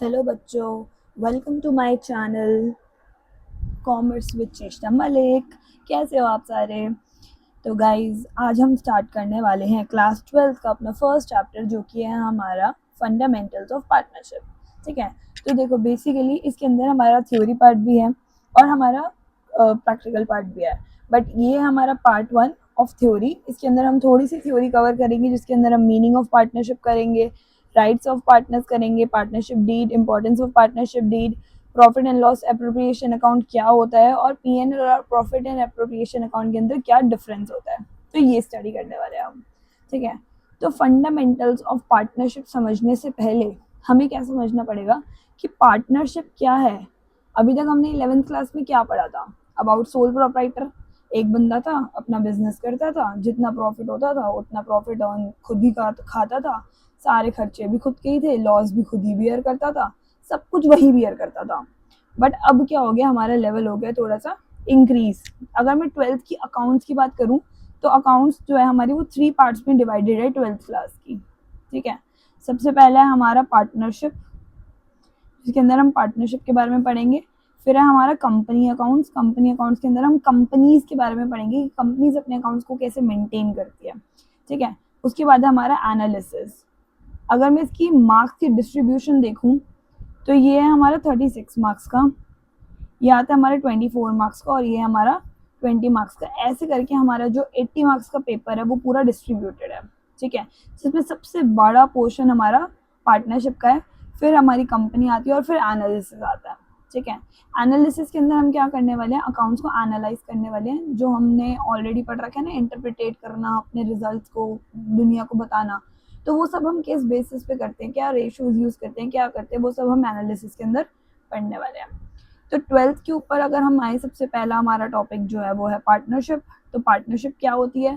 Hello बच्चों, welcome to my channel commerce with Cheshta Malik. कैसे हो आप सारे? तो गाइस, आज हम स्टार्ट करने वाले हैं क्लास 12 का अपना फर्स्ट चैप्टर, जो कि है हमारा फंडामेंटल्स ऑफ पार्टनरशिप। ठीक है, तो देखो बेसिकली इसके अंदर हमारा थ्योरी पार्ट भी है और हमारा प्रैक्टिकल पार्ट भी है। बट ये हमारा पार्ट 1 ऑफ थ्योरी। इसके अंदर हम थोड़ी सी थ्योरी कवर करेंगे, जिसके अंदर हम मीनिंग ऑफ पार्टनरशिप करेंगे, राइट्स ऑफ पार्टनर्स करेंगे, partnership deed, importance of partnership deed, profit and loss appropriation account क्या होता है और पीएनएल और प्रॉफिट एंड एप्रोप्रिएशन अकाउंट के अंदर क्या डिफरेंस होता है। तो ये स्टडी करने वाले हैं हम। ठीक है, तो फंडामेंटल्स ऑफ पार्टनरशिप समझने से पहले हमें क्या समझना पड़ेगा कि पार्टनरशिप क्या है। अभी तक हमने 11th क्लास में क्या पढ़ा था? About sole proprietor. एक बंदा था, अपना बिजनेस करता था, जितना प्रॉफिट होता था उतना प्रॉफिट खुद ही खाता था, सारे खर्चे भी खुद के ही थे, लॉस भी खुद ही बियर करता था, सब कुछ वही बियर करता था। बट अब क्या हो गया, हमारा लेवल हो गया थोड़ा सा इंक्रीज। अगर मैं 12th की अकाउंट्स की बात करूं, तो अकाउंट्स जो है हमारी वो 3 पार्ट्स में डिवाइडेड है 12th क्लास की। ठीक है, सबसे पहला है हमारा पार्टनरशिप, जिसके अंदर हम पार्टनरशिप के बारे में पढ़ेंगे। फिर है हमारा कंपनी अकाउंट्स। कंपनी अकाउंट्स के अंदर हम कंपनीज के बारे में पढ़ेंगे कि कंपनीज अपने अकाउंट्स को कैसे मेंटेन करती है। ठीक है, उसके बाद है हमारा एनालिसिस। अगर मैं इसकी मार्क्स की डिस्ट्रीब्यूशन देखूं, तो ये है हमारा 36 मार्क्स का, ये आता है हमारे 24 मार्क्स का, और ये हमारा 20 मार्क्स का। ऐसे करके हमारा जो 80 मार्क्स का पेपर है वो पूरा डिस्ट्रीब्यूटेड है। ठीक है, जिसमें सबसे बड़ा पोर्शन हमारा पार्टनरशिप का है, फिर हमारी कंपनी आती है और फिर एनालिसिस आता है। ठीक है, एनालिसिस के अंदर हम क्या करने वाले हैं, अकाउंट्स को एनालाइज करने वाले हैं, जो हमने ऑलरेडी पढ़ रखा है ना, इंटरप्रिटेट करना, अपने रिजल्ट्स को दुनिया को बताना। तो वो सब हम किस बेसिस पे करते हैं, क्या रेशियोज यूज करते हैं, क्या करते हैं, वो सब हम एनालिसिस के अंदर पढ़ने वाले हैं। तो 12th के ऊपर अगर हम आए, सबसे पहला हमारा टॉपिक जो है वो है पार्टनरशिप। तो पार्टनरशिप क्या होती है?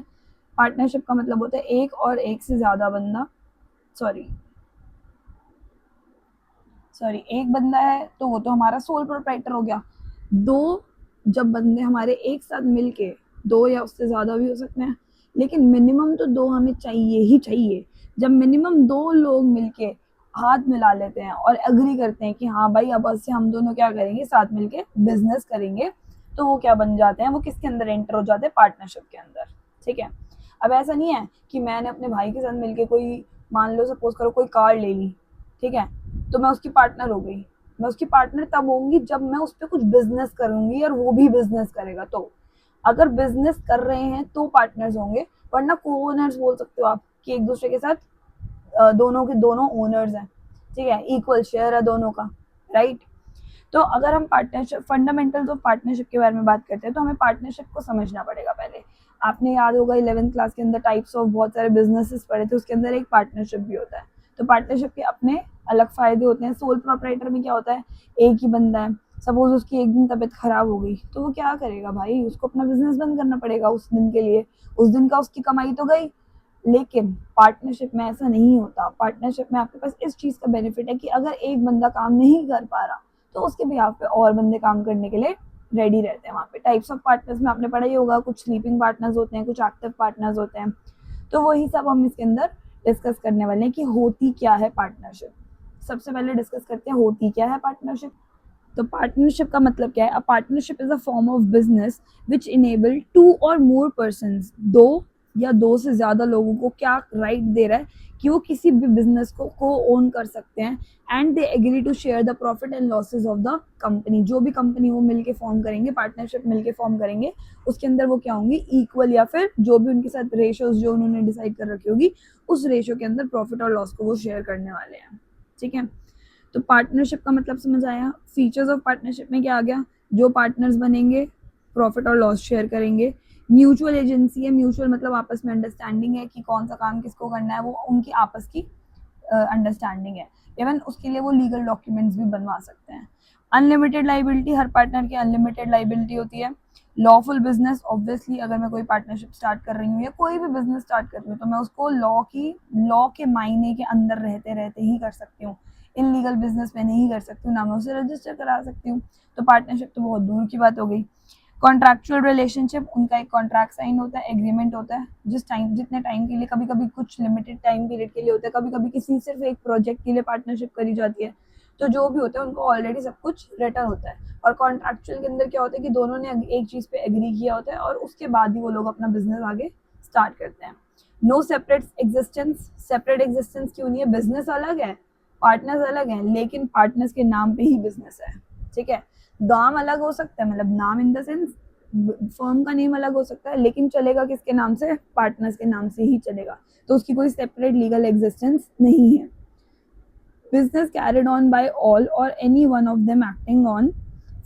पार्टनरशिप का मतलब होता है एक और एक से ज्यादा बंदा, सॉरी सॉरी एक बंदा है तो वो तो हमारा सोल प्रोप्राइटर हो गया। दो, जब बंदे हमारे एक साथ मिलके, दो या उससे ज्यादा भी हो सकते हैं, लेकिन मिनिमम तो दो हमें चाहिए ही चाहिए। जब मिनिमम दो लोग मिलके हाथ मिला लेते हैं और एग्री करते हैं कि हाँ भाई अब से हम दोनों क्या करेंगे, साथ मिलके बिजनेस करेंगे, तो वो क्या बन जाते हैं, वो किसके अंदर एंटर हो जाते हैं, पार्टनरशिप के अंदर। ठीक है, अब ऐसा नहीं है कि मैंने अपने भाई के साथ मिलके कोई, मान लो सपोज करो कोई कार ले ली, ठीक है, तो मैं उसकी पार्टनर हो गई। मैं उसकी पार्टनर तब होंगी जब मैं उस पर कुछ बिजनेस करूंगी और वो भी बिजनेस करेगा। तो अगर बिजनेस कर रहे हैं तो पार्टनर्स होंगे, वरना को ओनर्स बोल सकते हो आप, कि एक दूसरे के साथ दोनों के दोनों ओनर्स हैं। ठीक है, इक्वल शेयर है दोनों का, राइट। तो अगर हम पार्टनरशिप, फंडामेंटल्स ऑफ पार्टनरशिप के बारे में बात करते हैं, तो हमें पार्टनरशिप को समझना पड़ेगा पहले। आपने याद होगा 11th क्लास के अंदर टाइप्स ऑफ बहुत सारे बिजनेसेस पढ़े थे, उसके अंदर एक पार्टनरशिप भी होता है। तो पार्टनरशिप के अपने अलग फायदे होते हैं। सोल प्रोप्राइटर में क्या होता है, एक ही बंदा है, सपोज उसकी एक दिन तबीयत खराब हो गई, तो वो क्या करेगा भाई, उसको अपना बिजनेस बंद करना पड़ेगा उस दिन के लिए। उस दिन का उसकी कमाई तो गई। लेकिन पार्टनरशिप में ऐसा नहीं होता। पार्टनरशिप में आपके पास इस चीज का बेनिफिट है कि अगर एक बंदा काम नहीं कर पा रहा, तो उसके बिहाफ पे और बंदे काम करने के लिए रेडी रहते हैं। वहाँ पे टाइप्स ऑफ पार्टनर्स में आपने पढ़ा ही होगा, कुछ स्लीपिंग पार्टनर्स होते हैं, कुछ एक्टिव पार्टनर्स होते हैं। तो वही सब हम इसके अंदर डिस्कस करने वाले हैं कि होती क्या है पार्टनरशिप। सबसे पहले डिस्कस करते हैं होती क्या है पार्टनरशिप। तो पार्टनरशिप का मतलब क्या है? A partnership is a form of business which enable two or more person, दो या दो से ज्यादा लोगों को क्या राइट दे रहा है कि वो किसी भी बिजनेस को ओन कर सकते हैं, and they agree to share the profit and losses of the company. जो भी कंपनी वो मिलके फॉर्म करेंगे, पार्टनरशिप मिलके फॉर्म करेंगे, उसके अंदर वो क्या होंगी, इक्वल, या फिर जो भी उनके साथ रेशियोज जो उन्होंने डिसाइड कर रखी होगी, उस रेशियो के अंदर प्रॉफिट और लॉस को वो शेयर करने वाले हैं। ठीक है, तो पार्टनरशिप का मतलब समझ आया। फीचर्स ऑफ पार्टनरशिप में क्या आ गया, जो पार्टनर्स बनेंगे प्रॉफिट और लॉस शेयर करेंगे। म्यूचुअल एजेंसी है, म्यूचुअल मतलब आपस में अंडरस्टैंडिंग है कि कौन सा काम किसको करना है, वो उनकी आपस की अंडरस्टैंडिंग है। इवन उसके लिए वो लीगल डॉक्यूमेंट्स भी बनवा सकते हैं। अनलिमिटेड लाइबिलिटी, हर पार्टनर की अनलिमिटेड लाइबिलिटी होती है। लॉफुल बिजनेस, ऑब्वियसली अगर मैं कोई पार्टनरशिप स्टार्ट कर रही हूँ या कोई भी बिजनेस स्टार्ट कर रही हूँ, तो मैं उसको लॉ के मायने के अंदर रहते रहते ही कर सकती हूँ। इनलीगल बिजनेस में नहीं कर सकती हूँ, ना मैं उसे रजिस्टर करा सकती हूँ। तो पार्टनरशिप तो बहुत दूर की बात हो गई। कॉन्ट्रैक्चुअल रिलेशनशिप, उनका एक कॉन्ट्रैक्ट साइन होता है, एग्रीमेंट होता है, जितने टाइम के लिए, कभी कभी कुछ लिमिटेड टाइम पीरियड के लिए होता है, कभी कभी किसी सिर्फ एक प्रोजेक्ट के लिए पार्टनरशिप करी जाती है। तो जो भी होता है उनको ऑलरेडी सब कुछ रिटर्न होता है। और कॉन्ट्रैक्चुअल के अंदर क्या होता है कि दोनों ने एक चीज पे एग्री किया होता है और उसके बाद ही वो लोग अपना बिजनेस आगे स्टार्ट करते हैं। No separate existence, separate existence क्यों नहीं है? बिजनेस अलग है, पार्टनर्स अलग हैं, लेकिन पार्टनर्स के नाम पे ही बिजनेस है, ठीक है। नाम अलग हो सकता है, मतलब नाम इन द सेंस फर्म का नेम अलग हो सकता है, लेकिन चलेगा किसके नाम से? पार्टनर्स के नाम से ही चलेगा, तो उसकी कोई सेपरेट लीगल एग्जिस्टेंस नहीं है। Business carried on by all और any one of them acting on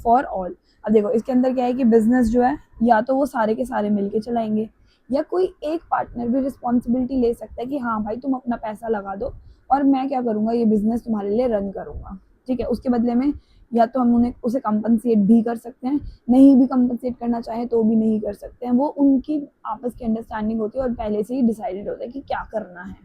for all. अब देखो इसके अंदर क्या है कि बिजनेस जो है या तो वो सारे के सारे मिलके चलाएंगे, या कोई एक पार्टनर भी रिस्पॉन्सिबिलिटी ले सकता है कि हाँ भाई तुम अपना पैसा लगा दो और मैं क्या करूंगा, ये बिजनेस तुम्हारे लिए रन करूंगा, ठीक है। उसके बदले में या तो हम उन्हें उसे कंपनसेट भी कर सकते हैं, नहीं भी कंपनसेट करना चाहे तो भी नहीं कर सकते हैं, वो उनकी आपस की अंडरस्टैंडिंग होती है और पहले से ही डिसाइडेड होता है कि क्या करना है,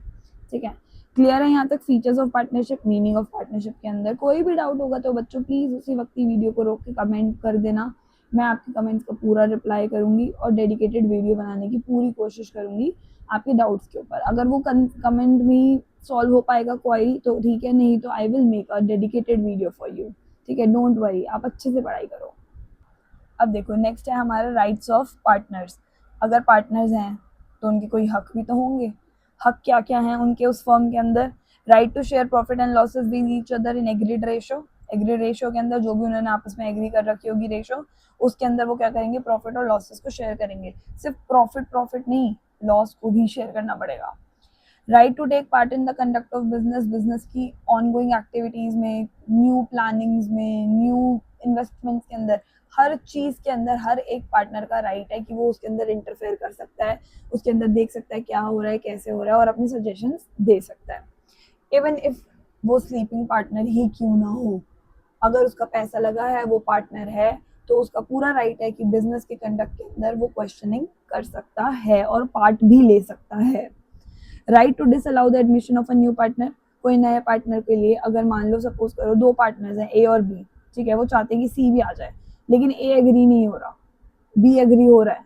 ठीक है। क्लियर है यहाँ तक features of partnership, meaning of partnership के अंदर? कोई भी डाउट होगा तो बच्चों प्लीज उसी वक्त ही वीडियो को रोक के कमेंट कर देना, मैं आपके कमेंट्स का पूरा रिप्लाई करूंगी और डेडिकेटेड वीडियो बनाने की पूरी कोशिश करूंगी आपके डाउट्स के ऊपर। अगर वो कमेंट में सॉल्व हो पाएगा क्वारी तो ठीक है, नहीं तो I will make a dedicated video for you, ठीक है। डोंट वरी, आप अच्छे से पढ़ाई करो। अब देखो नेक्स्ट है हमारा राइट्स ऑफ पार्टनर्स। अगर पार्टनर्स हैं तो उनके कोई हक भी तो होंगे। हक क्या क्या हैं उनके उस फर्म के अंदर? Right to share profit and losses with each other in agreed ratio. Agreed ratio के अंदर जो भी उन्होंने आपस में एग्री कर रखी होगी रेशो, उसके अंदर वो क्या करेंगे? प्रॉफिट और लॉसेस को शेयर करेंगे। सिर्फ प्रॉफिट नहीं, लॉस को भी शेयर करना पड़ेगा। Right to take part in the conduct of business, business की ऑनगोइंग एक्टिविटीज में, न्यू प्लानिंग्स में, न्यू इन्वेस्टमेंट्स के अंदर, हर चीज के अंदर हर एक पार्टनर का राइट है कि वो उसके अंदर इंटरफेयर कर सकता है, उसके अंदर देख सकता है क्या हो रहा है, कैसे हो रहा है, और अपनी सजेशंस दे सकता है। इवन इफ वो स्लीपिंग पार्टनर ही क्यों ना हो, अगर उसका पैसा लगा है, वो पार्टनर है, तो उसका पूरा राइट है कि बिजनेस के कंडक्ट के अंदर वो क्वेश्चनिंग कर सकता है और पार्ट भी ले सकता है। Right to disallow the admission of a new partner. कोई नए पार्टनर के लिए अगर मान लो सपोज करो दो पार्टनर्स हैं ए और बी, ठीक है, वो चाहते हैं कि सी भी आ जाए, लेकिन ए एग्री नहीं हो रहा, बी एग्री हो रहा है,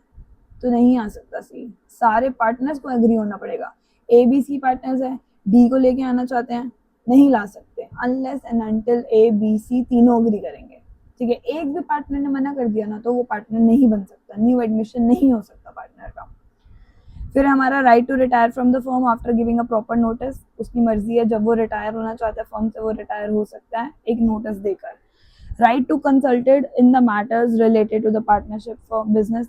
तो नहीं आ सकता सी। सारे पार्टनर्स को एग्री होना पड़ेगा। ए बी सी पार्टनर्स है, डी को लेके आना चाहते हैं, नहीं ला सकते unless and until A B C तीनों एग्री करेंगे, ठीक है। एक भी पार्टनर ने मना कर दिया ना तो वो पार्टनर नहीं बन सकता, न्यू एडमिशन नहीं हो सकता पार्टनर का। फिर हमारा right to retire from the firm after giving a proper notice. उसकी मर्जी है, जब वो रिटायर होना चाहता है फर्म से वो रिटायर हो सकता है एक नोटिस देकर। Right to consulted in the matters related to the partnership for business.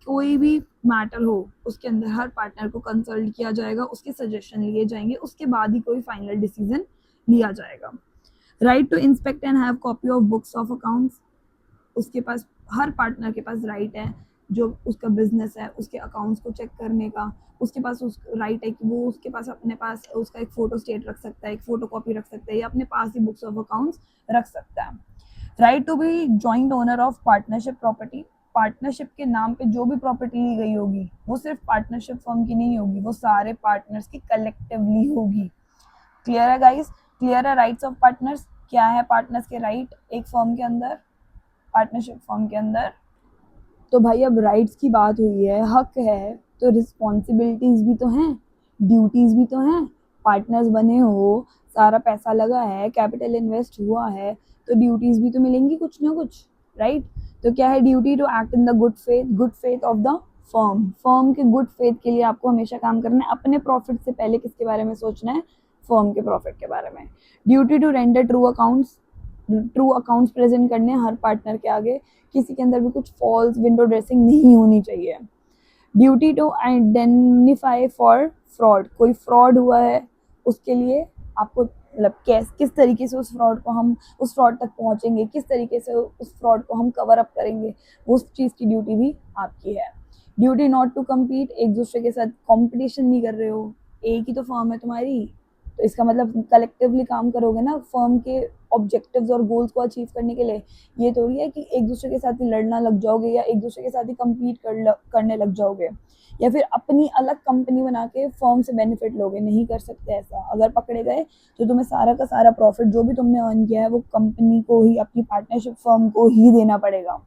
कोई भी मैटर हो उसके अंदर हर पार्टनर को कंसल्ट किया जाएगा, उसके सजेशन लिए जाएंगे, उसके बाद ही कोई फाइनल डिसीजन लिया जाएगा। Right to inspect and have copy of books of accounts. उसके पास, हर पार्टनर के पास राइट है जो उसका बिजनेस है उसके अकाउंट्स को चेक करने का, उसके पास उस राइट है कि वो उसके पास अपने पास उसका एक फोटो स्टेट रख सकता है, एक फोटो कॉपी रख सकता है, या अपने पास ही बुक्स ऑफ अकाउंट्स रख सकता है। Right to be joint owner of partnership property. Partnership के नाम पे जो भी प्रॉपर्टी ली गई होगी वो सिर्फ पार्टनरशिप फर्म की नहीं होगी, वो सारे पार्टनर्स की कलेक्टिवली होगी। क्लियर है गाइस? क्लियर है राइट्स ऑफ पार्टनर्स? क्या है पार्टनर्स के राइट एक फर्म के अंदर, पार्टनरशिप फर्म के अंदर? तो भाई अब राइट्स की बात हुई है, हक है, तो रिस्पॉन्सिबिलिटीज भी तो हैं, ड्यूटीज भी तो हैं। पार्टनर्स बने हो, सारा पैसा लगा है, कैपिटल इन्वेस्ट हुआ है, तो ड्यूटीज भी तो मिलेंगी कुछ ना कुछ, राइट? तो क्या है duty? To act in the good faith of the firm. Firm के गुड फेथ के लिए आपको हमेशा काम करना है। अपने प्रॉफिट से पहले किसके बारे में सोचना है? फर्म के प्रॉफिट के बारे में। Duty to render true accounts present करने हर पार्टनर के आगे, किसी के अंदर भी कुछ फॉल्स विंडो ड्रेसिंग नहीं होनी चाहिए। Duty to identify for fraud. कोई फ्रॉड हुआ है उसके लिए आपको मतलब किस तरीके से उस फ्रॉड तक पहुंचेंगे, किस तरीके से उस फ्रॉड को हम कवर अप करेंगे, उस चीज़ की ड्यूटी भी आपकी है। Duty not to compete. एक दूसरे के साथ कॉम्पिटिशन नहीं कर रहे हो, एक ही तो फर्म है तुम्हारी, तो इसका मतलब कलेक्टिवली काम करोगे ना फर्म के ऑब्जेक्टिव्स और गोल्स को अचीव करने के लिए। ये थोड़ी है कि एक दूसरे के साथ ही लड़ना लग जाओगे या एक दूसरे के साथ ही कम्पीट करने लग जाओगे, या फिर अपनी अलग कंपनी बना के फर्म से बेनिफिट लोगे। नहीं कर सकते ऐसा। अगर पकड़े गए तो तुम्हें सारा का सारा प्रॉफिट जो भी तुमने अर्न किया है वो कंपनी को ही, अपनी पार्टनरशिप फर्म को ही देना पड़ेगा।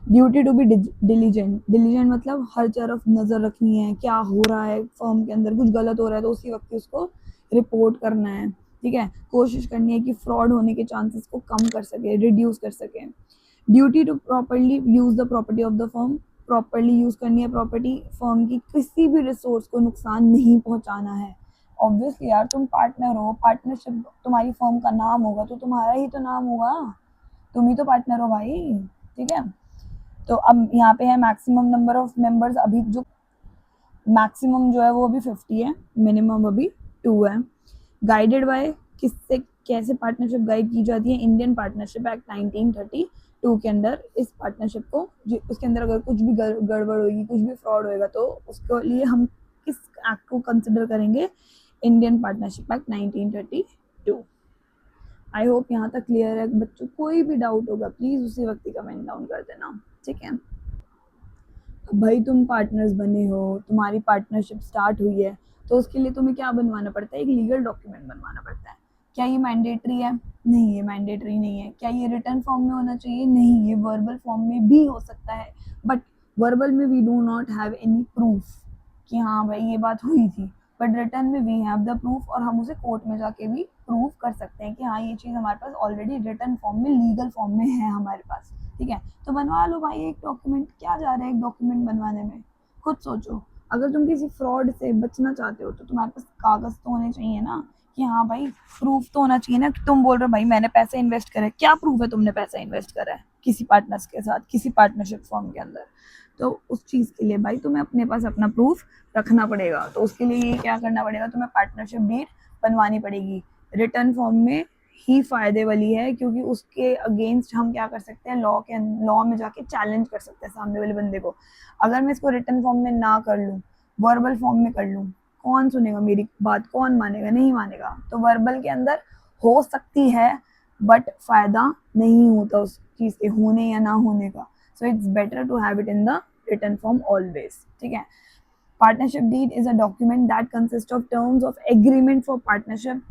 Duty to be diligent. Diligent मतलब हर तरफ नजर रखनी है, क्या हो रहा है फर्म के अंदर, कुछ गलत हो रहा है तो उसी वक्त उसको रिपोर्ट करना है। ठीक है, कोशिश करनी है कि फ्रॉड होने के चांसेस को कम कर सके, रिड्यूस कर सके। Duty to properly use the property of the firm, properly use करनी है प्रॉपर्टी फर्म की, किसी भी रिसोर्स को नुकसान नहीं पहुंचाना है। ऑब्वियसली यार, तुम पार्टनर हो, पार्टनरशिप तुम्हारी फर्म का नाम होगा तो तुम्हारा ही तो नाम होगा, तुम ही तो पार्टनर हो भाई। ठीक है, तो अब यहाँ पे है मैक्सिमम नंबर ऑफ मेंबर्स, अभी जो मैक्सिमम जो है वो अभी 50 है, मिनिमम अभी 2 है। गाइडेड बाय, किससे कैसे पार्टनरशिप गाइड की जाती है, इंडियन पार्टनरशिप एक्ट 1932 के अंदर। इस पार्टनरशिप को उसके अंदर अगर कुछ भी गड़बड़ होगी, कुछ भी फ्रॉड होएगा, तो उसके लिए हम किस एक्ट को कंसिडर करेंगे, Indian partnership act 1932। I hope यहाँ तक क्लियर है बच्चों। कोई भी डाउट होगा प्लीज उसी वक्त ही कमेंट डाउन कर देना, ठीक है। भाई तुम पार्टनर्स बने हो, तुम्हारी पार्टनरशिप स्टार्ट हुई है, तो उसके लिए तुम्हें क्या बनवाना पड़ता है, एक लीगल डॉक्यूमेंट बनवाना पड़ता है। क्या ये मैंडेटरी है? नहीं, ये मैंडेटरी नहीं है। क्या ये रिटर्न फॉर्म में होना चाहिए? नहीं, ये वर्बल फॉर्म में भी हो सकता है, बट वर्बल में we do not have any proof कि हाँ भाई ये बात हुई थी, बट रिटर्न में वी हैव द प्रूफ, और हम उसे कोर्ट में जाके भी प्रूफ कर सकते हैं कि हाँ ये चीज़ हमारे पास ऑलरेडी रिटर्न फॉर्म में, लीगल फॉर्म में है हमारे पास। ठीक है, तो बनवा लो भाई एक डॉक्यूमेंट, क्या जा रहा है एक डॉक्यूमेंट बनवाने में। खुद सोचो, अगर तुम किसी फ्रॉड से बचना चाहते हो तो तुम्हारे पास कागज तो होने चाहिए ना, कि हाँ भाई प्रूफ तो होना चाहिए ना कि तुम बोल रहे हो भाई मैंने पैसे इन्वेस्ट करे, क्या प्रूफ है तुमने पैसा इन्वेस्ट करा है किसी पार्टनर्स के साथ, किसी पार्टनरशिप फॉर्म के अंदर। तो उस चीज़ के लिए भाई तुम्हें अपने पास अपना प्रूफ रखना पड़ेगा। तो उसके लिए ये क्या करना पड़ेगा, तुम्हें पार्टनरशिप डीड बनवानी पड़ेगी। रिटर्न फॉर्म में ही फायदे वाली है, क्योंकि उसके अगेंस्ट हम क्या कर सकते हैं, लॉ में जाके चैलेंज कर सकते हैं सामने वाले बंदे को। अगर मैं इसको रिटर्न फॉर्म में ना कर लूँ, वर्बल फॉर्म में कर लूँ, कौन सुनेगा मेरी बात, कौन मानेगा? नहीं मानेगा। तो वर्बल के अंदर हो सकती है, बट फायदा नहीं होता उस चीज़ के होने या ना होने का। So it's better to have it in the return form always. ठीक है, partnership deed is a document that consist of terms of agreement for partnership,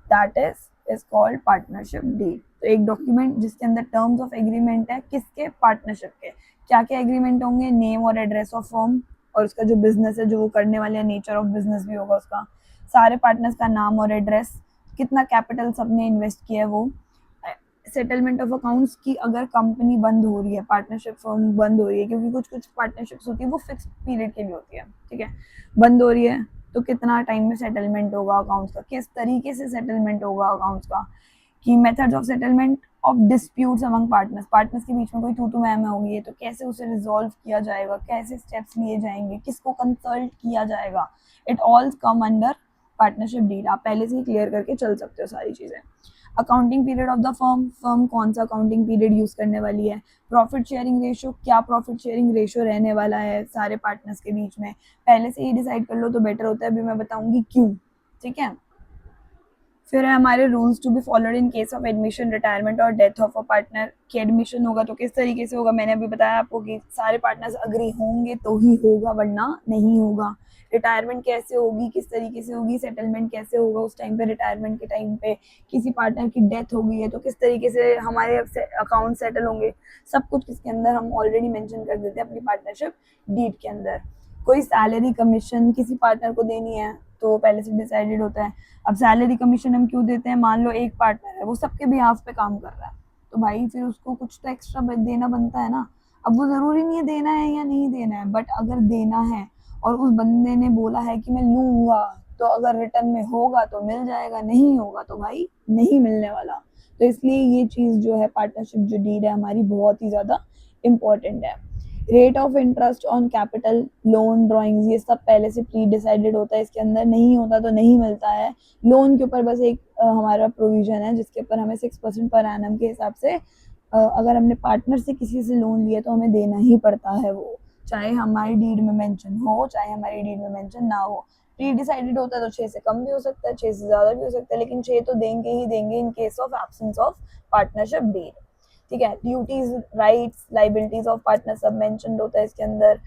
that is called partnership deed. तो एक डॉक्यूमेंट जिसके अंदर टर्म्स ऑफ एग्रीमेंट है, किसके? Partnership के। क्या क्या एग्रीमेंट होंगे? नेम और एड्रेस ऑफ फर्म, और उसका जो बिजनेस है, जो वो करने वाले हैं, नेचर ऑफ बिजनेस भी होगा उसका, सारे पार्टनर्स का नाम और एड्रेस, कितना कैपिटल सबने इन्वेस्ट किया है वो, सेटलमेंट ऑफ अकाउंट्स की, अगर कंपनी बंद हो रही है, पार्टनरशिप फर्म बंद हो रही है, क्योंकि कुछ कुछ पार्टनरशिप्स होती है वो फिक्स पीरियड के लिए होती है। ठीक है, बंद हो रही है तो कितना टाइम में सेटलमेंट होगा अकाउंट्स का, किस तरीके से सेटलमेंट होगा अकाउंट्स का, कि methods of settlement of disputes among partners, partners के बीच में कोई तू मैम होगी है तो कैसे उसे रिजॉल्व किया जाएगा, कैसे स्टेप्स लिए जाएंगे, किसको कंसल्ट किया जाएगा, it all come under partnership deed. आप पहले से ही क्लियर करके चल सकते हो सारी चीज़ें। Accounting period of the firm, firm कौन सा अकाउंटिंग पीरियड यूज करने वाली है। प्रॉफिट शेयरिंग रेशियो, क्या प्रॉफिट शेयरिंग रेशियो रहने वाला है सारे पार्टनर्स के बीच में, पहले से ही डिसाइड कर लो तो बेटर होता है, अभी मैं बताऊंगी क्यों। ठीक है, फिर है हमारे rules to be followed in case of admission, retirement और डेथ ऑफ अ पार्टनर। कि एडमिशन होगा तो किस तरीके से होगा, मैंने अभी बताया आपको कि सारे पार्टनर्स अग्री होंगे तो ही होगा, वरना नहीं होगा। रिटायरमेंट कैसे होगी, किस तरीके से होगी, सेटलमेंट कैसे होगा उस टाइम पे, रिटायरमेंट के टाइम पे किसी पार्टनर की डेथ हो गई है तो किस तरीके से हमारे अकाउंट सेटल होंगे, सब कुछ किसके अंदर हम ऑलरेडी मेंशन कर देते हैं अपनी पार्टनरशिप डीड के अंदर। कोई सैलरी कमीशन किसी पार्टनर को देनी है तो पहले से डिसाइडेड होता है। अब सैलरी कमीशन हम क्यों देते हैं, मान लो एक पार्टनर है वो सबके बिहाफ पे काम कर रहा है, तो भाई फिर उसको कुछ तो एक्स्ट्रा देना बनता है ना। अब वो जरूरी नहीं है देना है या नहीं देना है, बट अगर देना है और उस बंदे ने बोला है कि मैं लूंगा, तो अगर रिटर्न में होगा तो मिल जाएगा, नहीं होगा तो भाई नहीं मिलने वाला। तो इसलिए ये चीज जो है पार्टनरशिप जो डीड है हमारी, बहुत ही ज्यादा इंपॉर्टेंट है। Rate of interest on capital, loan, drawings, ये सब पहले से प्री डिसाइडेड होता है, इसके अंदर नहीं होता तो नहीं मिलता है। लोन के ऊपर बस एक हमारा प्रोविजन है जिसके ऊपर हमें 6% पर एनम के हिसाब से अगर हमने पार्टनर से किसी से लोन लिया तो हमें देना ही पड़ता है वो, चाहे हमारी डीड में मेंशन हो चाहे हमारी डीड में मेंशन ना हो। प्री डिसाइडेड होता है तो 6 से कम भी हो सकता है, 6 से ज़्यादा भी हो सकता है, लेकिन 6 तो देंगे ही देंगे in case of absence of partnership deed. ठीक है, duties, rights, liabilities of partner सब मेंशन्ड होता है इसके अंदर।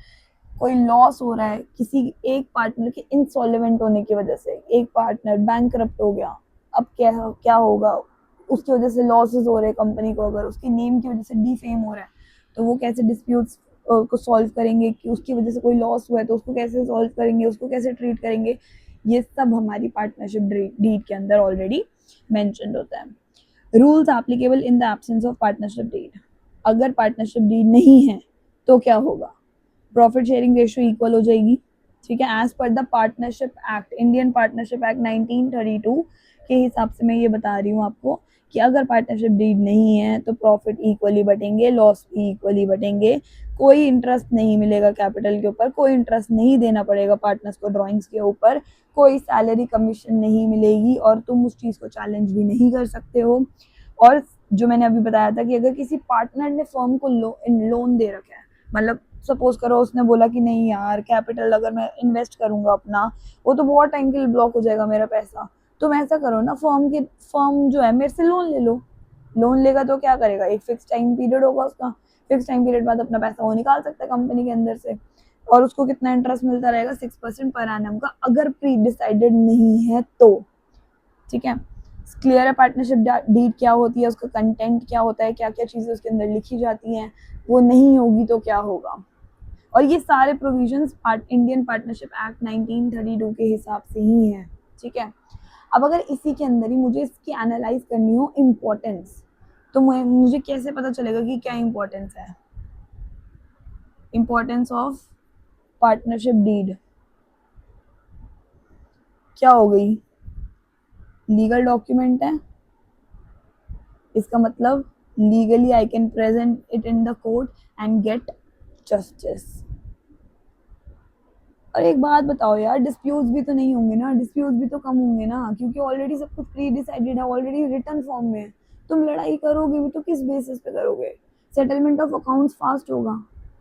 कोई लॉस हो रहा है किसी एक पार्टनर के इंसॉल्वेंट होने की वजह से, एक पार्टनर बैंकरप्ट हो गया, अब क्या क्या होगा, उसकी वजह से लॉसेस हो रहे हैं कंपनी को, अगर उसकी नेम की वजह से डिफेम हो रहा है तो वो कैसे डिस्प्यूट्स को सॉल्व करेंगे, कि उसकी वजह से कोई लॉस हुआ है तो उसको कैसे सॉल्व करेंगे, उसको कैसे ट्रीट करेंगे। ये सब हमारी पार्टनरशिप डीड के अंदर ऑलरेडी मेंशन्ड होता है। Rules applicable in the absence of partnership deed. अगर पार्टनरशिप डीड नहीं है तो क्या होगा, प्रॉफिट शेयरिंग रेशियो इक्वल हो जाएगी, ठीक है। As per the partnership act, Indian partnership act 1932 के हिसाब से मैं ये बता रही हूँ आपको कि अगर पार्टनरशिप डीड नहीं है तो प्रॉफिट इक्वली बटेंगे, लॉस भी इक्वली बटेंगे, कोई इंटरेस्ट नहीं मिलेगा कैपिटल के ऊपर, कोई इंटरेस्ट नहीं देना पड़ेगा पार्टनर्स को ड्राइंग्स के ऊपर, कोई सैलरी कमीशन नहीं मिलेगी और तुम उस चीज़ को चैलेंज भी नहीं कर सकते हो। और जो मैंने अभी बताया था कि अगर किसी पार्टनर ने फर्म को लोन दे रखा है, मतलब सपोज करो उसने बोला कि नहीं यार कैपिटल अगर मैं इन्वेस्ट करूंगा अपना वो तो बहुत टाइम के लिए ब्लॉक हो जाएगा मेरा पैसा, तुम ऐसा करो ना, फर्म जो है मेरे से लोन ले लो। लोन लेगा तो क्या करेगा, एक फिक्स टाइम पीरियड होगा उसका, फिक्स टाइम पीरियड बाद अपना पैसा वो निकाल सकता है कंपनी के अंदर से, और उसको कितना इंटरेस्ट मिलता रहेगा, 6% पर एनम का, अगर प्री डिसाइडेड नहीं है तो, ठीक है। क्लियर है पार्टनरशिप डीड क्या होती है, उसका कंटेंट क्या होता है, क्या क्या चीजें उसके अंदर लिखी जाती हैं, वो नहीं होगी तो क्या होगा। और ये सारे प्रोविजंस इंडियन पार्टनरशिप एक्ट 1932 के हिसाब से ही है, ठीक है। अब अगर इसी के अंदर ही मुझे इसकी एनालाइज करनी हो इम्पोर्टेंस, तो मुझे कैसे पता चलेगा कि क्या इम्पोर्टेंस है। इम्पोर्टेंस ऑफ पार्टनरशिप डीड क्या हो गई, लीगल डॉक्यूमेंट है, इसका मतलब legally I can present it in the court and gate justice. और एक बात बताओ यार, डिस्प्यूट्स भी तो नहीं होंगे ना, डिस्प्यूट्स भी तो कम होंगे ना, क्योंकि ऑलरेडी सब कुछ प्री डिसाइडेड है, ऑलरेडी रिटर्न फॉर्म में है। तुम लड़ाई करोगे भी तो किस बेसिस पे करोगे, सेटलमेंट ऑफ अकाउंट्स फास्ट होगा,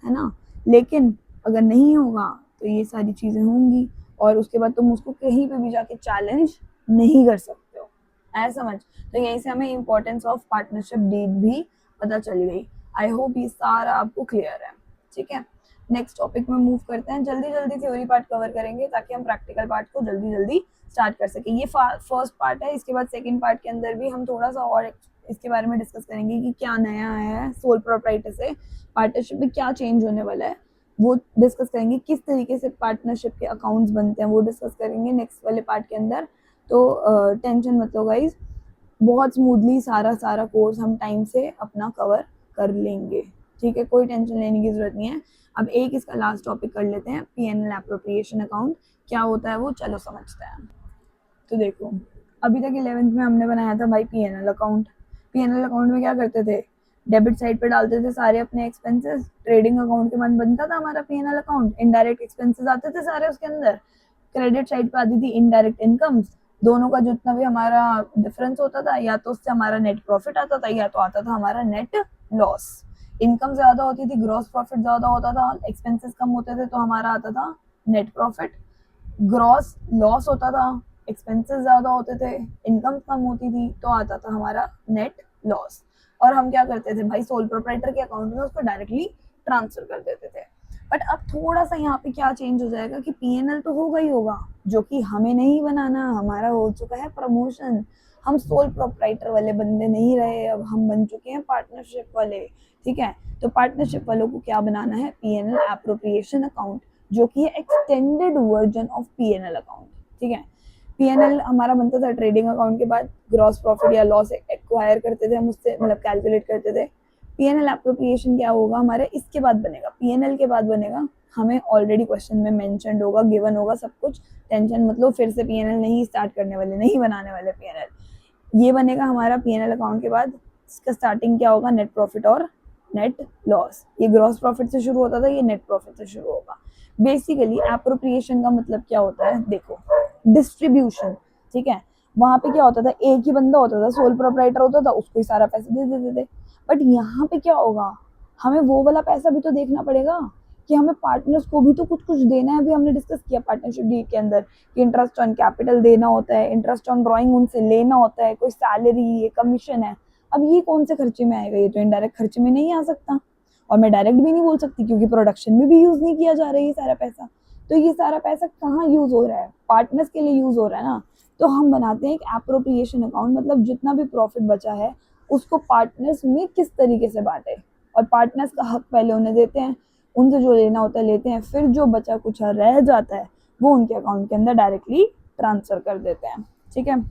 है ना। लेकिन अगर नहीं होगा तो ये सारी चीजें होंगी और उसके बाद तुम उसको कहीं पे भी जाके चैलेंज नहीं कर सकते हो, ऐसा समझ। तो यहीं से हमें इम्पोर्टेंस ऑफ पार्टनरशिप डीड भी पता चल गई। आई होप ये सारा आपको क्लियर है, ठीक है। नेक्स्ट टॉपिक में मूव करते हैं, जल्दी जल्दी थ्योरी पार्ट कवर करेंगे ताकि हम प्रैक्टिकल पार्ट को जल्दी जल्दी स्टार्ट कर सकें। ये फर्स्ट पार्ट है, इसके बाद सेकंड पार्ट के अंदर भी हम थोड़ा सा और इसके बारे में डिस्कस करेंगे कि क्या नया आया है सोल प्रोप्राइटर से, पार्टनरशिप में क्या चेंज होने वाला है वो डिस्कस करेंगे, किस तरीके से पार्टनरशिप के अकाउंट्स बनते हैं वो डिस्कस करेंगे नेक्स्ट वाले पार्ट के अंदर। तो टेंशन मत लो गाइज, बहुत स्मूथली सारा कोर्स हम टाइम से अपना कवर कर लेंगे, ठीक है, कोई टेंशन लेने की जरूरत नहीं है। अब एक इसका लास्ट टॉपिक कर लेते हैं, पीएनएल एप्रोप्रिएशन अकाउंट क्या होता है वो चलो समझते हैं। तो देखो अभी तक 11th में हमने बनाया था भाई पीएनएल अकाउंट। पीएनएल अकाउंट में क्या करते थे, डेबिट साइड पे डालते थे सारे अपने एक्सपेंसेस, ट्रेडिंग अकाउंट के बाद बनता था हमारा पीएनएल अकाउंट, इनडायरेक्ट एक्सपेंसेस आते थे सारे उसके अंदर, क्रेडिट साइड पे आती थी इनडायरेक्ट इनकम्स, दोनों का जितना भी हमारा डिफरेंस होता था या तो उससे हमारा नेट प्रॉफिट आता था या तो आता था हमारा नेट लॉस। इनकम ज्यादा होती थी, ग्रॉस प्रॉफिट ज्यादा होता था, एक्सपेंसेस कम होते थे तो हमारा आता था नेट प्रॉफिट, ग्रॉस लॉस होता था, एक्सपेंसेस ज्यादा होते थे, इनकम कम होती थी तो आता था हमारा नेट लॉस। और हम क्या करते थे भाई, सोल प्रोप्राइटर के अकाउंट में उसको डायरेक्टली ट्रांसफर कर देते थे। बट अब थोड़ा सा यहाँ पे क्या चेंज हो जाएगा कि पीएनएल तो होगा ही होगा, जो कि हमें नहीं बनाना, हमारा हो चुका है प्रमोशन, हम सोल प्रोप्राइटर वाले बंदे नहीं रहे, अब हम बन चुके हैं पार्टनरशिप वाले, ठीक है। तो पार्टनरशिप वालों को क्या बनाना है, पीएनएल एप्रोप्रिएशन अकाउंट, जो कि है extended version of PNL account, ठीक है। पीएनएल हमारा बनता था ट्रेडिंग अकाउंट के बाद, ग्रॉस प्रॉफिट या लॉस एक्वायर करते थे हम उससे, मतलब कैलकुलेट करते थे। पीएनएल एप्रोप्रिएशन क्या होगा हमारे इसके बाद बनेगा, पीएनएल के बाद बनेगा, हमें ऑलरेडी क्वेश्चन में मेंशन्ड होगा, गिवन होगा सब कुछ, टेंशन मतलब फिर से पीएनएल नहीं स्टार्ट करने वाले, नहीं बनाने वाले पीएनएल। ये बनेगा हमारा पीएनएल अकाउंट के बाद, इसका स्टार्टिंग क्या होगा, नेट प्रॉफिट और नेट लॉस। ये ग्रॉस प्रॉफिट से शुरू होता था, ये नेट प्रॉफिट से शुरू होगा। बेसिकली एप्रोप्रिएशन का मतलब क्या होता है, देखो डिस्ट्रीब्यूशन, ठीक है। वहां पे क्या होता था, एक ही बंदा होता था, सोल प्रोप्राइटर होता था, उसको ही सारा पैसा दे देते थे। बट यहाँ पे क्या होगा, हमें वो वाला पैसा भी तो देखना पड़ेगा कि हमें पार्टनर्स को भी तो कुछ कुछ देना है। अभी हमने डिस्कस किया पार्टनरशिप डीड के अंदर कि इंटरेस्ट ऑन कैपिटल देना होता है, इंटरेस्ट ऑन ड्राइंग उनसे लेना होता है, कोई सैलरी ये कमीशन है। अब ये कौन से खर्चे में आएगा, ये तो इनडायरेक्ट खर्चे में नहीं आ सकता, और मैं डायरेक्ट भी नहीं बोल सकती क्योंकि प्रोडक्शन में भी यूज नहीं किया जा रहा है ये सारा पैसा। तो ये सारा पैसा कहाँ यूज हो रहा है, पार्टनर्स के लिए यूज हो रहा है ना। तो हम बनाते हैं एक एप्रोप्रिएशन अकाउंट, मतलब जितना भी प्रॉफिट बचा है उसको पार्टनर्स में किस तरीके से बांटे, और पार्टनर्स का हक पहले उन्हें देते हैं, उनसे जो लेना होता है लेते हैं, फिर जो बचा कुछ रह जाता है वो उनके अकाउंट के अंदर डायरेक्टली ट्रांसफर कर देते हैं। ठीक है,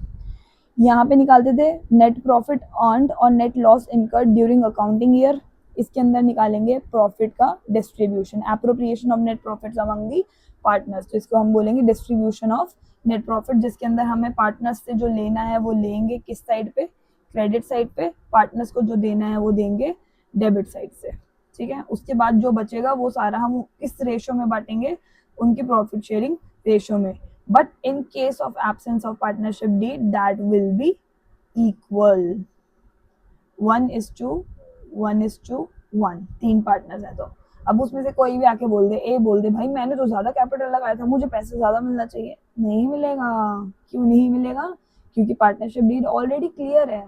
यहाँ पे निकालते थे नेट प्रॉफिट अर्न्ड और net loss incurred during accounting year. इसके अंदर निकालेंगे प्रॉफिट का distribution, appropriation of net profits among the partners, तो इसको हम बोलेंगे डिस्ट्रीब्यूशन ऑफ नेट प्रॉफिट, जिसके अंदर हमें पार्टनर्स से जो लेना है वो लेंगे किस साइड पे, क्रेडिट साइड पे, पार्टनर्स को जो देना है वो देंगे डेबिट साइड से। ठीक है, उसके बाद जो बचेगा वो सारा हम किस रेशो में बांटेंगे, उनकी प्रॉफिट शेयरिंग रेशो में। But in case of absence of partnership deed that will be equal 1:1:1, 3 partners हैं तो अब उसमें से कोई भी आके बोल दे, ए बोल दे भाई मैंने तो ज्यादा कैपिटल लगाया था, मुझे पैसे ज्यादा मिलना चाहिए, नहीं मिलेगा। क्यों नहीं मिलेगा? क्योंकि पार्टनरशिप डीड ऑलरेडी क्लियर है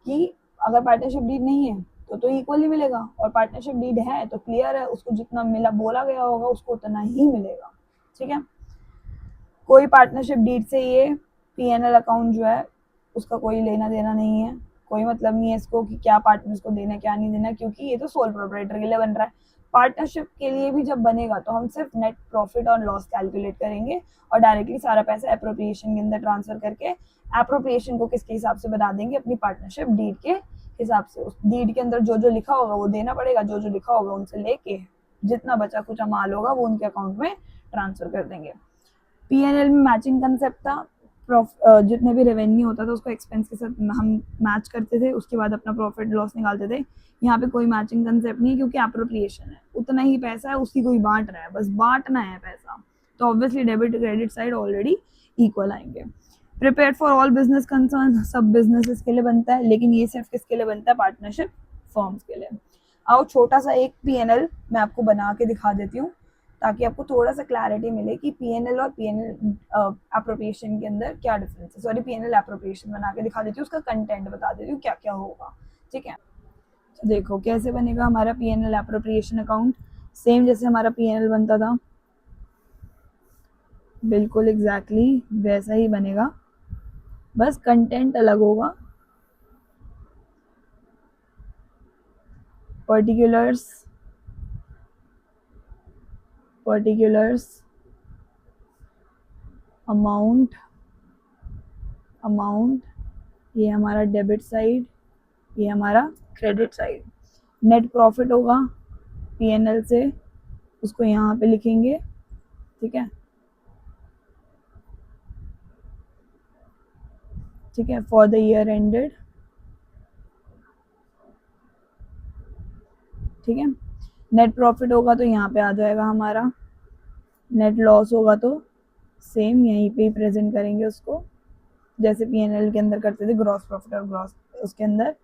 कि अगर पार्टनरशिप डीड नहीं है तो इक्वली मिलेगा, और पार्टनरशिप डीड है तो क्लियर है उसको जितना मिला बोला गया होगा उसको उतना ही मिलेगा। ठीक है, कोई पार्टनरशिप डीड से ये पीएनएल अकाउंट जो है उसका कोई लेना देना नहीं है, कोई मतलब नहीं है इसको कि क्या पार्टनर्स को देना क्या नहीं देना, क्योंकि ये तो सोल प्रोप्राइटर के लिए बन रहा है। पार्टनरशिप के लिए भी जब बनेगा तो हम सिर्फ नेट प्रॉफिट और लॉस कैलकुलेट करेंगे और डायरेक्टली सारा पैसा एप्रोप्रिएशन के अंदर ट्रांसफर करके एप्रोप्रिएशन को किसके हिसाब से बना देंगे, अपनी पार्टनरशिप डीड के हिसाब से। उस डीड के अंदर जो जो लिखा होगा वो देना पड़ेगा, जो जो लिखा होगा उनसे लेके जितना बचा कुछ माल होगा वो उनके अकाउंट में ट्रांसफर कर देंगे। पीएनएल में मैचिंग कंसेप्ट था, जितने भी रेवेन्यू होता था उसको एक्सपेंस के साथ हम मैच करते थे, उसके बाद अपना प्रॉफिट लॉस निकालते थे। यहाँ पे कोई मैचिंग कंसेप्ट नहीं है क्योंकि एप्रोप्रिएशन है, उतना ही पैसा है उसी को ही बांट रहा है, बस बांटना है पैसा, तो obviously debit credit side already equal आएंगे। Prepare for all business concern, सब बिजनेसेस के लिए बनता है, लेकिन ये सिर्फ किसके लिए बनता है, पार्टनरशिप फर्म्स के लिए। आओ छोटा सा एक पीएनएल मैं आपको बना के दिखा देती हूँ ताकि आपको थोड़ा सा क्लैरिटी मिले कि पीएनएल और पीएनएल एप्रोप्रिएशन के अंदर क्या डिफरेंस है। सॉरी, पीएनएल एप्रोप्रिएशन बना के दिखा देती हूँ, उसका कंटेंट बता देती हूँ क्या क्या होगा। ठीक है, तो देखो कैसे बनेगा हमारा पीएनएल एप्रोप्रिएशन अकाउंट, सेम जैसे हमारा पीएनएल बनता था बिल्कुल एग्जैक्टली वैसा ही बनेगा, बस कंटेंट अलग होगा। पर्टिकुलर्स अमाउंट ये हमारा डेबिट साइड, ये हमारा क्रेडिट साइड। नेट प्रॉफिट होगा पीएनएल से, उसको यहाँ पे लिखेंगे। ठीक है, फॉर द ईयर एंडेड। ठीक है, नेट प्रॉफिट होगा तो यहाँ पे आ जाएगा हमारा, नेट लॉस होगा तो सेम यहीं पे ही प्रेजेंट करेंगे उसको, जैसे पीएनएल के अंदर करते थे ग्रॉस प्रॉफिट और ग्रॉस उसके अंदर।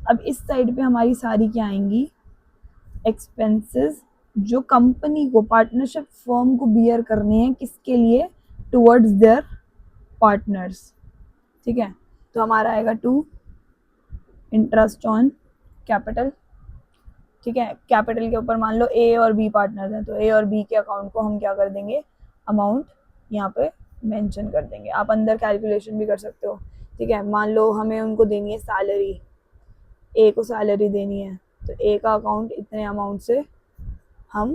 अब इस साइड पे हमारी सारी क्या आएंगी, एक्सपेंसेस जो कंपनी को, पार्टनरशिप फर्म को बियर करने हैं, किसके लिए, टुवर्ड्स देयर पार्टनर्स। ठीक है, तो हमारा आएगा 2 इंटरेस्ट ऑन कैपिटल। ठीक है, कैपिटल के ऊपर मान लो ए और बी पार्टनर्स हैं तो ए और बी के अकाउंट को हम क्या कर देंगे, अमाउंट यहाँ पे मेंशन कर देंगे, आप अंदर कैलकुलेशन भी कर सकते हो। ठीक है, मान लो हमें उनको देनी है सैलरी, ए को सैलरी देनी है तो ए का अकाउंट इतने अमाउंट से हम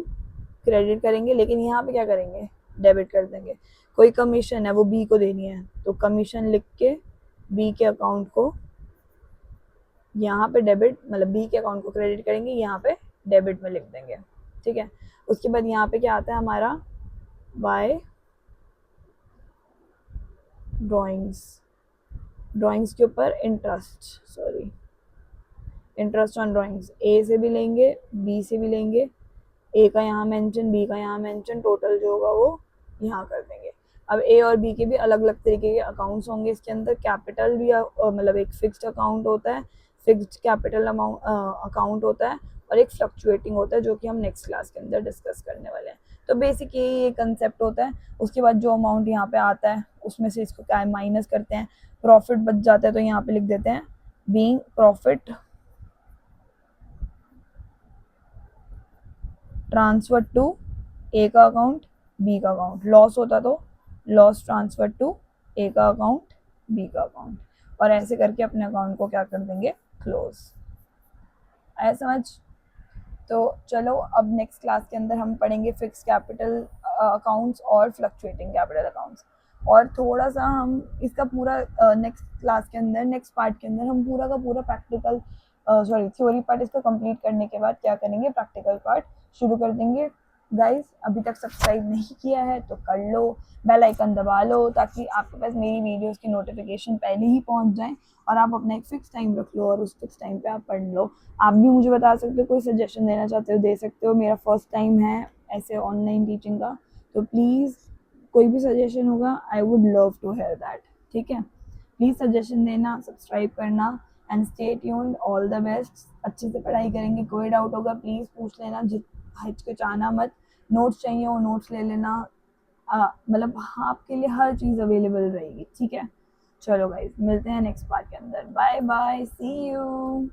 क्रेडिट करेंगे, लेकिन यहाँ पे क्या करेंगे, डेबिट कर देंगे। कोई कमीशन है वो बी को देनी है तो कमीशन लिख के बी के अकाउंट को यहाँ पे डेबिट, मतलब बी के अकाउंट को क्रेडिट करेंगे, यहाँ पे डेबिट में लिख देंगे। ठीक है, उसके बाद यहाँ पे क्या आता है हमारा, बाय ड्राइंग्स के ऊपर इंटरेस्ट ऑन ड्राइंग्स, ए से भी लेंगे बी से भी लेंगे, ए का यहाँ मेंशन बी का यहाँ मेंशन, टोटल जो होगा वो यहाँ कर देंगे। अब ए और बी के भी अलग अलग तरीके के अकाउंट्स होंगे इसके अंदर, कैपिटल भी मतलब एक फिक्स्ड अकाउंट होता है, फिक्स्ड कैपिटल अमाउंट अकाउंट होता है, और एक फ्लक्चुएटिंग होता है जो कि हम नेक्स्ट क्लास के अंदर डिस्कस करने वाले हैं। तो बेसिक ये कंसेप्ट होता है। उसके बाद जो अमाउंट यहाँ पे आता है उसमें से इसको क्या माइनस करते हैं, प्रॉफिट बच जाता है तो यहाँ पे लिख देते हैं बीइंग प्रॉफिट ट्रांसफर टू ए का अकाउंट बी का अकाउंट, लॉस होता तो लॉस ट्रांसफर टू ए का अकाउंट बी का अकाउंट, और ऐसे करके अपने अकाउंट को क्या कर देंगे, क्लोज। आया समझ? तो चलो अब नेक्स्ट क्लास के अंदर हम पढ़ेंगे फिक्स कैपिटल अकाउंट्स और फ्लक्चुएटिंग कैपिटल अकाउंट्स। और थोड़ा सा हम इसका पूरा नेक्स्ट क्लास के अंदर, नेक्स्ट पार्ट के अंदर हम पूरा का पूरा प्रैक्टिकल, सॉरी थ्योरी पार्ट इसका कंप्लीट करने के बाद क्या करेंगे, प्रैक्टिकल पार्ट शुरू कर देंगे। गाइस अभी तक सब्सक्राइब नहीं किया है तो कर लो, बेल आइकन दबा लो, ताकि आपके पास मेरी वीडियोस की नोटिफिकेशन पहले ही पहुंच जाए और आप अपना एक फिक्स टाइम रख लो और उस फिक्स टाइम पे आप पढ़ लो। आप भी मुझे बता सकते हो, कोई सजेशन देना चाहते हो दे सकते हो, मेरा फर्स्ट टाइम है ऐसे ऑनलाइन टीचिंग का, तो प्लीज़ कोई भी सजेशन होगा I would love to hear that. ठीक है, प्लीज़ सजेशन देना, सब्सक्राइब करना and stay tuned. All the best, अच्छे से पढ़ाई करेंगे। कोई डाउट होगा प्लीज़ पूछ लेना, हिचकिचाना मत। नोट्स चाहिए वो नोट्स ले लेना, मतलब आपके लिए हर चीज़ अवेलेबल रहेगी। ठीक है, चलो गाइज मिलते हैं नेक्स्ट पार्ट के अंदर। Bye bye, see you.